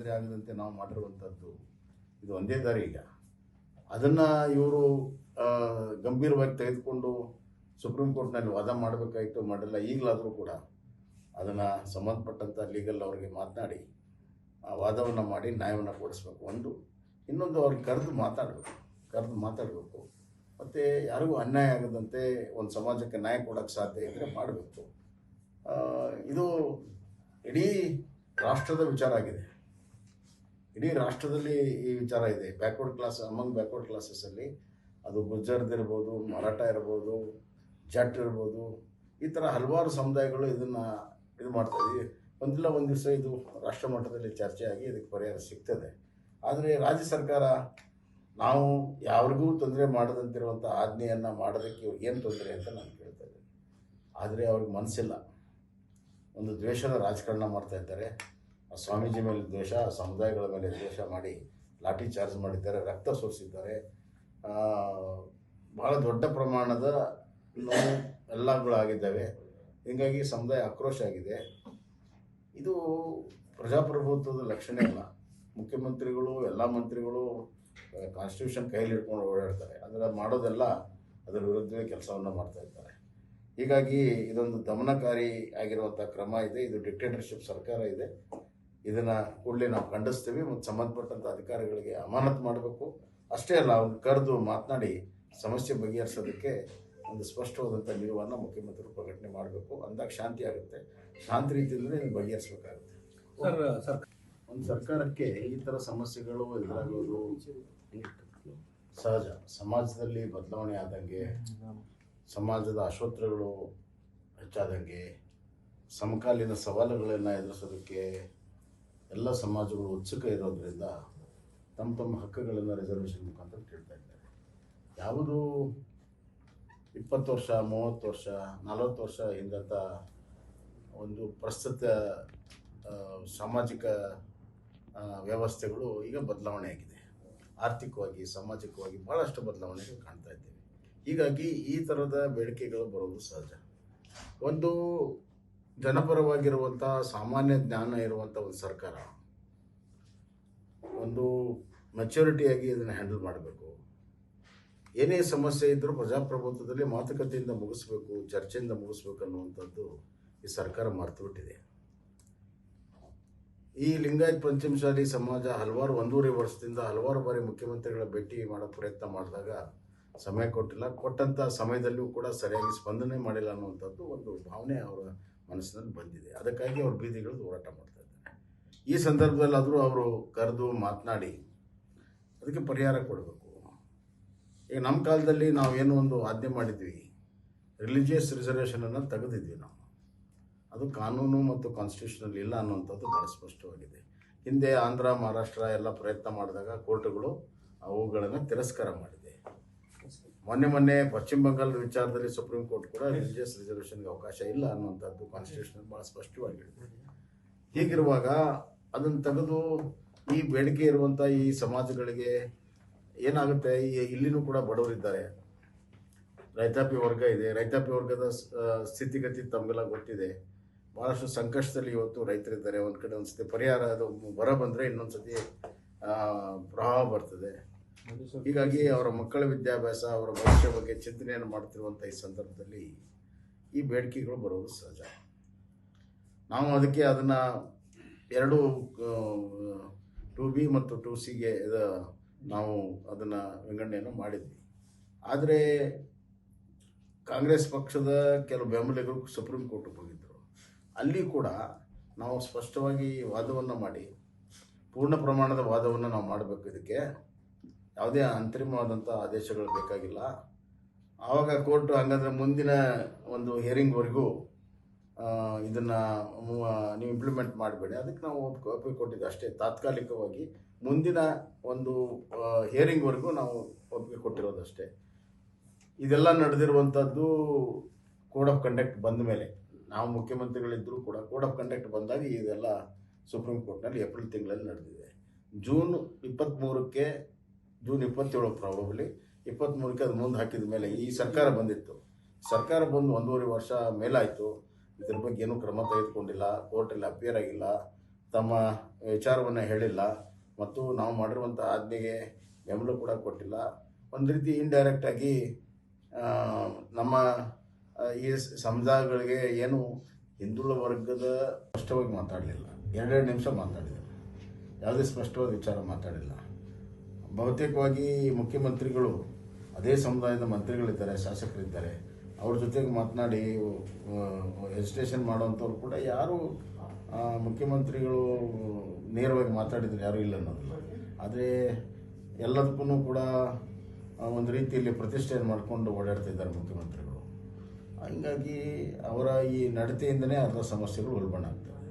ತೊಂದರೆ ಆಗದಂತೆ ನಾವು ಮಾಡಿರುವಂಥದ್ದು ಇದು ಒಂದೇ ದಾರಿ. ಈಗ ಅದನ್ನು ಇವರು ಗಂಭೀರವಾಗಿ ತೆಗೆದುಕೊಂಡು ಸುಪ್ರೀಂ ಕೋರ್ಟ್ನಲ್ಲಿ ವಾದ ಮಾಡಬೇಕಾಯಿತು, ಮಾಡಿಲ್ಲ. ಈಗಲಾದರೂ ಕೂಡ ಅದನ್ನು ಸಂಬಂಧಪಟ್ಟಂಥ ಲೀಗಲ್ ಅವರಿಗೆ ಮಾತನಾಡಿ ಆ ವಾದವನ್ನು ಮಾಡಿ ನ್ಯಾಯವನ್ನು ಕೊಡಿಸ್ಬೇಕು. ಇನ್ನೊಂದು ಅವ್ರಿಗೆ ಕರೆದು ಮಾತಾಡಬೇಕು. ಮತ್ತು ಯಾರಿಗೂ ಅನ್ಯಾಯ ಆಗದಂತೆ ಒಂದು ಸಮಾಜಕ್ಕೆ ನ್ಯಾಯ ಕೊಡೋಕ್ಕೆ ಸಾಧ್ಯ ಇದ್ದರೆ ಮಾಡಬೇಕು. ಇದು ಇಡೀ ರಾಷ್ಟ್ರದ ವಿಚಾರ ಆಗಿದೆ. ಇಡೀ ರಾಷ್ಟ್ರದಲ್ಲಿ ಈ ವಿಚಾರ ಇದೆ. ಬ್ಯಾಕ್ವರ್ಡ್ ಕ್ಲಾಸಸ್ಸಲ್ಲಿ ಅದು ಗುಜ್ಜರ್ದಿರ್ಬೋದು, ಮರಾಠ ಇರ್ಬೋದು, ಜಟ್ ಇರ್ಬೋದು, ಈ ಥರ ಹಲವಾರು ಸಮುದಾಯಗಳು ಇದು ಮಾಡ್ತಾಯಿದ್ವಿ. ಒಂದಿಲ್ಲ ಒಂದು ದಿವಸ ಇದು ರಾಷ್ಟ್ರ ಮಟ್ಟದಲ್ಲಿ ಚರ್ಚೆ ಆಗಿ ಇದಕ್ಕೆ ಪರಿಹಾರ ಸಿಗ್ತದೆ. ಆದರೆ ರಾಜ್ಯ ಸರ್ಕಾರ ನಾವು ಯಾರಿಗೂ ತೊಂದರೆ ಮಾಡದಂತಿರುವಂಥ ಆಜ್ಞೆಯನ್ನು ಮಾಡೋದಕ್ಕೆ ಇವ್ರಿಗೆ ಏನು ತೊಂದರೆ ಅಂತ ನಾನು ಕೇಳ್ತಾ ಇದ್ದೀನಿ. ಆದರೆ ಅವ್ರಿಗೆ ಮನಸ್ಸಿಲ್ಲ. ಒಂದು ದ್ವೇಷದ ರಾಜಕಾರಣ ಮಾಡ್ತಾ ಇದ್ದಾರೆ. ಆ ಸ್ವಾಮೀಜಿ ಮೇಲೆ ದ್ವೇಷ, ಆ ಸಮುದಾಯಗಳ ಮೇಲೆ ದ್ವೇಷ ಮಾಡಿ ಲಾಠಿ ಚಾರ್ಜ್ ಮಾಡಿದ್ದಾರೆ, ರಕ್ತ ಸೋರಿಸಿದ್ದಾರೆ. ಭಾಳ ದೊಡ್ಡ ಪ್ರಮಾಣದ ಎಲ್ಲಗಳಾಗಿದ್ದಾವೆ. ಹೀಗಾಗಿ ಸಮುದಾಯ ಆಕ್ರೋಶ ಆಗಿದೆ. ಇದು ಪ್ರಜಾಪ್ರಭುತ್ವದ ಲಕ್ಷಣ ಇಲ್ಲ. ಮುಖ್ಯಮಂತ್ರಿಗಳು, ಎಲ್ಲ ಮಂತ್ರಿಗಳು ಕಾನ್ಸ್ಟಿಟ್ಯೂಷನ್ ಕೈಯಲ್ಲಿ ಹಿಡ್ಕೊಂಡು ಓಡಾಡ್ತಾರೆ. ಅದರ ಮಾಡೋದೆಲ್ಲ ಅದರ ವಿರುದ್ಧವೇ ಕೆಲಸವನ್ನು ಮಾಡ್ತಾ ಇದ್ದಾರೆ. ಹೀಗಾಗಿ ಇದೊಂದು ದಮನಕಾರಿ ಆಗಿರುವಂಥ ಕ್ರಮ ಇದೆ. ಇದು ಡಿಕ್ಟೇಟರ್ಶಿಪ್ ಸರ್ಕಾರ ಇದೆ. ಇದನ್ನು ಕೂಡಲೇ ನಾವು ಖಂಡಿಸ್ತೀವಿ ಮತ್ತು ಸಂಬಂಧಪಟ್ಟಂಥ ಅಧಿಕಾರಿಗಳಿಗೆ ಅಮಾನತು ಮಾಡಬೇಕು. ಅಷ್ಟೇ ಅಲ್ಲ, ಅವ್ರನ್ನ ಕರೆದು ಮಾತನಾಡಿ ಸಮಸ್ಯೆ ಬಗೆಹರಿಸೋದಕ್ಕೆ ಒಂದು ಸ್ಪಷ್ಟವಾದಂಥ ನಿಲುವನ್ನು ಮುಖ್ಯಮಂತ್ರಿಗಳು ಪ್ರಕಟಣೆ ಮಾಡಬೇಕು. ಅಂದಾಗ ಶಾಂತಿ ಆಗುತ್ತೆ. ಶಾಂತಿ ರೀತಿಯಿಂದಲೇ ಇದನ್ನು ಬಗೆಹರಿಸಬೇಕಾಗುತ್ತೆ. ಒಂದು ಸರ್ಕಾರಕ್ಕೆ ಈ ಥರ ಸಮಸ್ಯೆಗಳು ಎದುರಾಗೋದು ಸಹಜ. ಸಮಾಜದಲ್ಲಿ ಬದಲಾವಣೆ ಆದಂಗೆ, ಸಮಾಜದ ಅಶೋತ್ತರಗಳು ಹೆಚ್ಚಾದಂಗೆ, ಸಮಕಾಲೀನ ಸವಾಲುಗಳನ್ನು ಎದುರಿಸೋದಕ್ಕೆ ಎಲ್ಲ ಸಮಾಜಗಳು ಉತ್ಸುಕ ಇರೋದರಿಂದ ತಮ್ಮ ಹಕ್ಕುಗಳನ್ನು ರಿಸರ್ವೇಷನ್ ಮುಖಾಂತರ ಕೇಳ್ತಾ ಇದ್ದಾರೆ. ಯಾವುದು 20 ವರ್ಷ, 30 ವರ್ಷ, 40 ವರ್ಷ ಹಿಂದಂಥ ಒಂದು ಪ್ರಸ್ತುತ ಸಾಮಾಜಿಕ ವ್ಯವಸ್ಥೆಗಳು ಈಗ ಬದಲಾವಣೆ ಆಗಿದೆ. ಆರ್ಥಿಕವಾಗಿ, ಸಾಮಾಜಿಕವಾಗಿ ಭಾಳಷ್ಟು ಬದಲಾವಣೆಗಳು ಕಾಣ್ತಾ ಇದ್ದೇವೆ. ಹೀಗಾಗಿ ಈ ಥರದ ಬೇಡಿಕೆಗಳು ಬರೋದು ಸಹಜ. ಒಂದು ಜನಪರವಾಗಿರುವಂಥ ಸಾಮಾನ್ಯ ಜ್ಞಾನ ಇರುವಂಥ ಒಂದು ಸರ್ಕಾರ ಒಂದು ಮೆಚ್ಯೂರಿಟಿಯಾಗಿ ಇದನ್ನು ಹ್ಯಾಂಡಲ್ ಮಾಡಬೇಕು. ಏನೇ ಸಮಸ್ಯೆ ಇದ್ದರೂ ಪ್ರಜಾಪ್ರಭುತ್ವದಲ್ಲಿ ಮಾತುಕತೆಯಿಂದ ಮುಗಿಸ್ಬೇಕು, ಚರ್ಚೆಯಿಂದ ಮುಗಿಸ್ಬೇಕು ಅನ್ನುವಂಥದ್ದು ಈ ಸರ್ಕಾರ ಮರೆತುಬಿಟ್ಟಿದೆ. ಈ ಲಿಂಗಾಯತ್ ಪಂಚಮಸಾಲಿ ಸಮಾಜ 1.5 ವರ್ಷದಿಂದ ಹಲವಾರು ಬಾರಿ ಮುಖ್ಯಮಂತ್ರಿಗಳ ಭೇಟಿ ಮಾಡೋ ಪ್ರಯತ್ನ ಮಾಡಿದಾಗ ಸಮಯ ಕೊಟ್ಟಿಲ್ಲ. ಕೊಟ್ಟಂಥ ಸಮಯದಲ್ಲೂ ಕೂಡ ಸರಿಯಾಗಿ ಸ್ಪಂದನೆ ಮಾಡಿಲ್ಲ ಅನ್ನುವಂಥದ್ದು ಒಂದು ಭಾವನೆ ಅವರ ಮನಸ್ಸಿನಲ್ಲಿ ಬಂದಿದೆ. ಅದಕ್ಕಾಗಿ ಅವರು ಬೀದಿಗಳು ಹೋರಾಟ ಮಾಡ್ತಾ ಇದ್ದಾರೆ. ಈ ಸಂದರ್ಭದಲ್ಲಾದರೂ ಅವರು ಕರೆದು ಮಾತನಾಡಿ ಅದಕ್ಕೆ ಪರಿಹಾರ ಕೊಡಬೇಕು. ಈಗ ನಮ್ಮ ಕಾಲದಲ್ಲಿ ನಾವು ಏನೋ ಒಂದು ಆಜ್ಞೆ ಮಾಡಿದ್ವಿ, ರಿಲಿಜಿಯಸ್ ರಿಸರ್ವೇಷನನ್ನು ತೆಗೆದಿದ್ವಿ ನಾವು. ಅದು ಕಾನೂನು ಮತ್ತು ಕಾನ್ಸ್ಟಿಟ್ಯೂಷನಲ್ಲಿ ಇಲ್ಲ ಅನ್ನುವಂಥದ್ದು ಭಾಳ ಸ್ಪಷ್ಟವಾಗಿದೆ. ಹಿಂದೆ ಆಂಧ್ರ, ಮಹಾರಾಷ್ಟ್ರ ಎಲ್ಲ ಪ್ರಯತ್ನ ಮಾಡಿದಾಗ ಕೋರ್ಟುಗಳು ಅವುಗಳನ್ನು ತಿರಸ್ಕಾರ ಮಾಡಿದೆ. ಮೊನ್ನೆ ಪಶ್ಚಿಮ ಬಂಗಾಳದ ವಿಚಾರದಲ್ಲಿ ಸುಪ್ರೀಂ ಕೋರ್ಟ್ ಕೂಡ ರಿಲಿಜಿಯಸ್ ರಿಸರ್ವೇಷನ್ಗೆ ಅವಕಾಶ ಇಲ್ಲ ಅನ್ನುವಂಥದ್ದು ಕಾನ್ಸ್ಟಿಟ್ಯೂಷನ್ ಭಾಳ ಸ್ಪಷ್ಟವಾಗಿರುತ್ತೆ. ಹೀಗಿರುವಾಗ ಅದನ್ನು ತೆಗೆದು ಈ ಬೇಡಿಕೆ ಇರುವಂಥ ಈ ಸಮಾಜಗಳಿಗೆ ಏನಾಗುತ್ತೆ, ಇಲ್ಲಿನೂ ಕೂಡ ಬಡವರಿದ್ದಾರೆ, ರೈತಾಪಿ ವರ್ಗ ಇದೆ. ರೈತಾಪಿ ವರ್ಗದ ಸ್ಥಿತಿಗತಿ ತಮಗೆಲ್ಲ ಗೊತ್ತಿದೆ. ಭಾಳಷ್ಟು ಸಂಕಷ್ಟದಲ್ಲಿ ಇವತ್ತು ರೈತರಿದ್ದಾರೆ. ಒಂದು ಕಡೆ ಒಂದು ಸತಿ ಪರಿಹಾರ ಅದು ಬರ ಬಂದರೆ ಇನ್ನೊಂದು ಸತಿ ಪ್ರವಾಹ ಬರ್ತದೆ. ಹೀಗಾಗಿ ಅವರ ಮಕ್ಕಳ ವಿದ್ಯಾಭ್ಯಾಸ, ಅವರ ಭವಿಷ್ಯ ಬಗ್ಗೆ ಚಿಂತನೆಯನ್ನು ಮಾಡ್ತಿರುವಂಥ ಈ ಸಂದರ್ಭದಲ್ಲಿ ಈ ಬೇಡಿಕೆಗಳು ಬರೋದು ಸಹಜ. ನಾವು ಅದಕ್ಕೆ ಅದನ್ನು 2B ಮತ್ತು 2Cಗೆ ನಾವು ಅದನ್ನು ವಿಂಗಡಣೆಯನ್ನು ಮಾಡಿದ್ವಿ. ಆದರೆ ಕಾಂಗ್ರೆಸ್ ಪಕ್ಷದ ಕೆಲವು ಬೆಂಬಲಿಗರು ಸುಪ್ರೀಂ ಕೋರ್ಟ್ಗೆ ಹೋಗಿದ್ದರು. ಅಲ್ಲಿ ಕೂಡ ನಾವು ಸ್ಪಷ್ಟವಾಗಿ ವಾದವನ್ನು ಮಾಡಿ, ಪೂರ್ಣ ಪ್ರಮಾಣದ ವಾದವನ್ನು ನಾವು ಮಾಡಬೇಕು. ಇದಕ್ಕೆ ಯಾವುದೇ ಅಂತಿಮವಾದಂಥ ಆದೇಶಗಳು ಬೇಕಾಗಿಲ್ಲ. ಆವಾಗ ಕೋರ್ಟ್ ಹಾಗಾದರೆ ಮುಂದಿನ ಒಂದು ಹಿಯರಿಂಗ್ವರೆಗೂ ಇದನ್ನು ನೀವು ಇಂಪ್ಲಿಮೆಂಟ್ ಮಾಡಬೇಡಿ, ಅದಕ್ಕೆ ನಾವು ಒಪ್ಪಿಗೆ ಕೊಟ್ಟಿದ್ದು ಅಷ್ಟೇ. ತಾತ್ಕಾಲಿಕವಾಗಿ ಮುಂದಿನ ಒಂದು ಹಿಯರಿಂಗ್ವರೆಗೂ ನಾವು ಒಪ್ಪಿಗೆ ಕೊಟ್ಟಿರೋದಷ್ಟೇ. ಇದೆಲ್ಲ ನಡೆದಿರುವಂಥದ್ದು ಕೋಡ್ ಆಫ್ ಕಂಡಕ್ಟ್ ಬಂದ ಮೇಲೆ, ನಾವು ಮುಖ್ಯಮಂತ್ರಿಗಳಿದ್ದರೂ ಕೂಡ ಕೋಡ್ ಆಫ್ ಕಂಡಕ್ಟ್ ಬಂದಾಗ ಇದೆಲ್ಲ ಸುಪ್ರೀಂ ಕೋರ್ಟ್ನಲ್ಲಿ ಏಪ್ರಿಲ್ ತಿಂಗಳಲ್ಲಿ ನಡೆದಿದೆ. ಜೂನ್ 23ಕ್ಕೆ, ಜೂನ್ 27 ಪ್ರಾಬಬ್ಲಿ 23ಕ್ಕೆ ಅದು ಮುಂದೆ ಹಾಕಿದ ಮೇಲೆ ಈ ಸರ್ಕಾರ ಬಂದಿತ್ತು. ಸರ್ಕಾರ ಬಂದು 1.5 ವರ್ಷ ಮೇಲಾಯಿತು. ಇದ್ರ ಬಗ್ಗೆ ಏನೂ ಕ್ರಮ ತೆಗೆದುಕೊಂಡಿಲ್ಲ, ಕೋರ್ಟಲ್ಲಿ ಅಪಿಯರ್ ಆಗಿಲ್ಲ. ತಮ್ಮ ವಿಚಾರವನ್ನು ಹೇಳಿಲ್ಲ ಮತ್ತು ನಾವು ಮಾಡಿರುವಂಥ ಆಜ್ಞೆಗೆ ಬೆಂಬಲ ಕೂಡ ಕೊಟ್ಟಿಲ್ಲ. ಒಂದು ರೀತಿ ಇಂಡೈರೆಕ್ಟಾಗಿ ನಮ್ಮ ಈ ಸಮುದಾಯಗಳಿಗೆ ಏನು ಹಿಂದುಳಿದ ವರ್ಗದ ಸ್ಪಷ್ಟವಾಗಿ ಮಾತಾಡಲಿಲ್ಲ. 2 ನಿಮಿಷ ಮಾತಾಡಿದರು, ಯಾವುದೇ ಸ್ಪಷ್ಟವಾದ ವಿಚಾರ ಮಾತಾಡಿಲ್ಲ. ಬಹುತೇಕವಾಗಿ ಮುಖ್ಯಮಂತ್ರಿಗಳು ಅದೇ ಸಮುದಾಯದ ಮಂತ್ರಿಗಳಿದ್ದಾರೆ, ಶಾಸಕರಿದ್ದಾರೆ, ಅವ್ರ ಜೊತೆಗೆ ಮಾತನಾಡಿ ರಿಜಿಸ್ಟ್ರೇಷನ್ ಮಾಡೋವಂಥವ್ರು ಕೂಡ ಯಾರು ಮುಖ್ಯಮಂತ್ರಿಗಳು ನೇರವಾಗಿ ಮಾತಾಡಿದ್ರು ಯಾರೂ ಇಲ್ಲ ಅನ್ನೋದಿಲ್ಲ. ಆದರೆ ಎಲ್ಲದಕ್ಕೂ ಕೂಡ ಒಂದು ರೀತಿಯಲ್ಲಿ ಪ್ರತಿಷ್ಠೆಯನ್ನು ಮಾಡಿಕೊಂಡು ಓಡಾಡ್ತಿದ್ದಾರೆ ಮುಖ್ಯಮಂತ್ರಿಗಳು. ಹೀಗಾಗಿ ಅವರ ಈ ನಡತೆಯಿಂದನೇ ಅರ್ಧ ಸಮಸ್ಯೆಗಳು ಉಲ್ಬಣ ಆಗ್ತವೆ.